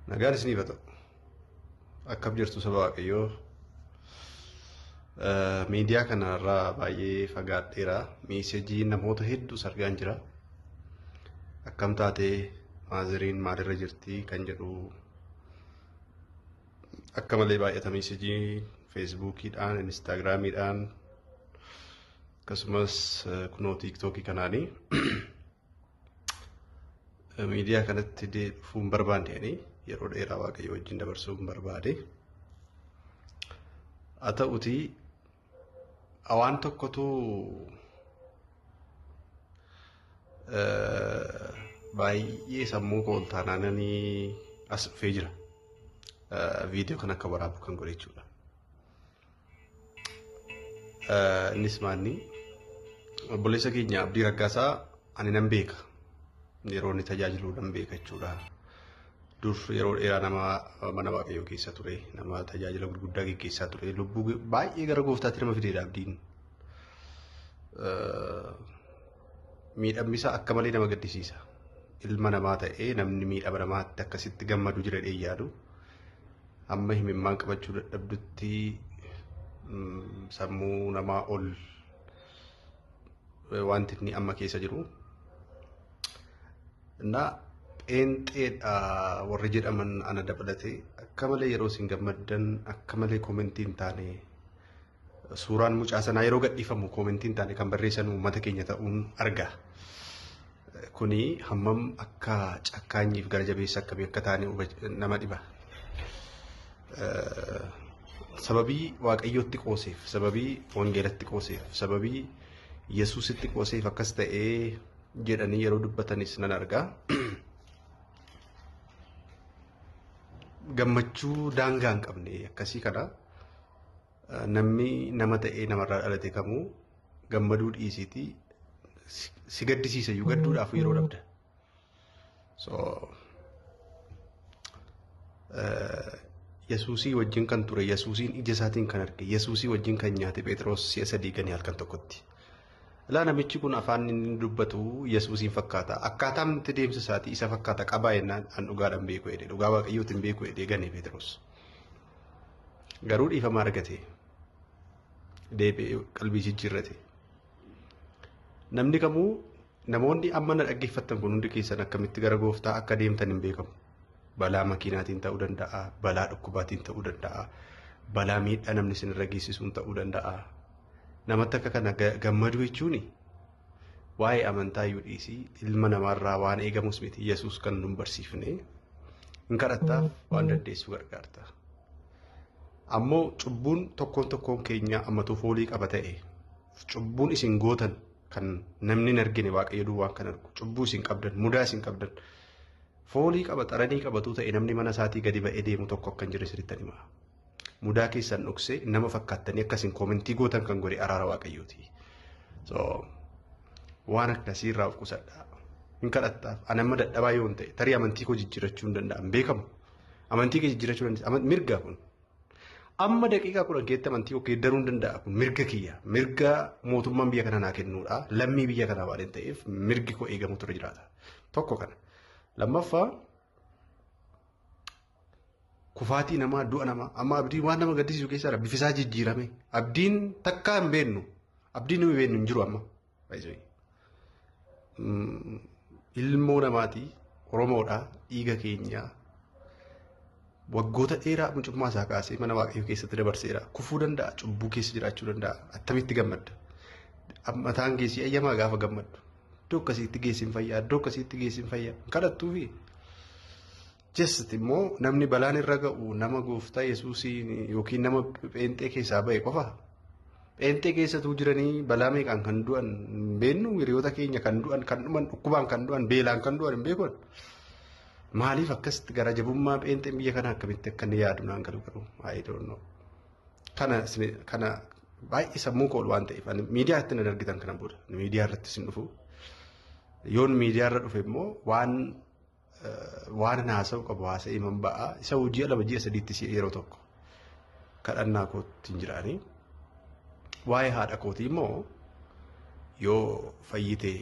Nagaan isiniif haa ta'u. Akkam jirtu saba Waaqayyoo. Miidiyaa kanarraa baay'ee fagaadheera. Meesejii namoota hedduus argaan jira. Akkam taatee maaziriin maalirra jirti kan jedhu akka malee baay'ata meesejii feesbuukiidhaan, instaagiraamiidhaan akkasumas kunoo tiiktookii kanaanii miidiyaa kanatti dhufuu hin barbaanne yeroo dheeraa Waaqayyo wajjin dabarsuu hin barbaade. Haa ta'utii waan tokkotu baay'ee sammuu koo ol taanaananii as dhufee jira. Viidiyoo kan akka waraabu kan godhe jechuudha. Innis maanni obboleessa keenya Abdii Raggaasaa ani nan beeka. Yeroo inni tajaajiluu nan beeka jechuudha. Dur yeroo dheeraa nama mana Waaqayyoo keessa ture, nama tajaajila gurguddaa gaggeessaa ture, lubbuu baay'ee gara gooftaatti nama fideedha Abdiin. Miidhamni isaa akka malee nama gaddisiisa. Ilma namaa ta'ee namni miidhama namaatti akkasitti gammadu jira jedhee yaadu. Amma himimmaan qabachuu dadhabdutti sammuu namaa ol wanti inni amma keessa jiru. Innaa pheenxeedha warri jedhaman ana dabalatee akka malee yeroo isin gammaddan akka malee koomentii hin taane suuraan mucaa sanaa yeroo gadhiifamu koomentii hin taane kan barreessan uummata keenya ta'uun arga. Kuni hammam akka cakkaanyiif gara jabeessa akkamii akka taane nama dhiba. Sababii Waaqayyootti qooseef, sababii Wangeelatti qooseef, sababii Yesuusitti qooseef akkas ta'ee jedhanii yeroo dubbatanis nan argaa. Gammachuu daangaa hin qabne akkasii kana namni nama ta'ee namarraa dhalate kamuu gammaduu dhiisiiti si gaddisiisa iyyuu gadduudhaaf yeroo dhabda. Yesuusii wajjin kan ture, Yesuusiin ija isaatiin kan arge, Yesuusii wajjin kan nyaate Phexros si'a sadii ganii halkan tokkotti. Ilaa namichi kun afaan inni dubbatu Yesuusiin fakkaata. Akkaataan itti deemsa isaatii isa fakkaata qabaa jennaan an dhugaadhaan beeku jedhe. Dhugaa Waaqayyootiin beeku jedhee gane Phexros. Garuu dhiifama argate. Deebi'ee qalbii jijjiirrate. Namni kamuu namoonni amma na dhaggeeffattan kun hundi keessan akkamitti gara gooftaa akka deemtan hin beekamu. Balaa makiinaatiin ta'uu danda'a, balaa dhukkubaatiin ta'uu danda'a, balaa miidhaa namni isinirra geessisuun ta'uu danda'a. Namatti akka kana gammadu jechuun waa'ee amantaa iyyuu dhiisii ilma namaarraa waan eegamus miti. Yesuus kan nun barsiifne hin kadhattaaf waan dandeessu gargaarta. Ammoo cubbuun tokkoon keenya ammatu foolii qaba ta'e cubbuun isin gootan kan namni hin argine Waaqayyo duwwaan kan argu cubbuu isin qabdan, mudaa isin qabdan foolii qaba, xaranii qabatu ta'e namni mana isaatii gadi ba'ee deemu tokko akka hin jirre sirrittan hima. Mudaa keessan dhoksee nama fakkaattanii akkasiin koomentii gootan kan godhe araara Waaqayyooti. Waan akkasii irraa of qusadhaa. Hin kadhattaaf. Ani amma dadhabaa yoo ta'e tarii amantii koo jijjiirachuu hin danda'an beekamu. Amantii kee jijjiirachuu danda'an mirga kun. Amma daqiiqaa kudhan keessatti amantii koo geeddaruu hin danda'a kun mirga kiyya. Mirga mootummaan biyya kana naa kennuudha. Lammii biyya kanaa waan ta'eef mirgi koo eegamu ture jiraata. Tokko kana. Lammaffaa kufaatii namaa, du'a namaa. Amma abdiin waan nama gaddisiisu keessaa bifisaa jijjiirame. Abdiin takkaa hin beeknu. Abdiin nuyi beeknu hin jiru amma. Ilmoo namaatii Oromoodhaa dhiiga keenyaa waggoota dheeraa mucummaa isaa kaasee mana Waaqayyoo keessatti dabarseera. Kufuu danda'a, cubbuu keessa jiraachuu danda'a. Attamitti gammadda. Mataan keessi ayyamaa gaafa gammaddu. Iddoo akkasiitti geessin fayyaa, iddoo akkasiitti geessin fayyaa. Kadhattuufi. Just immoo namni balaan irra ga'u nama gooftaa Yesuusiin yookiin nama pheenxee keessaa ba'e qofa. Pheenxee keessatu jiranii balaa meeqaan kan du'an beennu hiriyoota keenya kan du'an, kan dhuman, dhukkubaan kan du'an, beelaan kan du'an hin beekun. Maaliif akkasitti gara jabummaa pheenxeen biyya kanaa akkamitti akka inni yaadu naan galu garuu I don't know. Kana baay'ee sammuu koo waan ta'eef miidiyaatti na argitan kana booda miidiyaa irratti sin dhufu. Yoon miidiyaa irra dhufe immoo waan haasa'u qabu haasa'ee man ba'a. Isa hojii lama ji'a sadiitti si yeroo tokko kadhannaa kootti hin jiraanii. Waa'ee haadha kootii immoo yoo fayyitee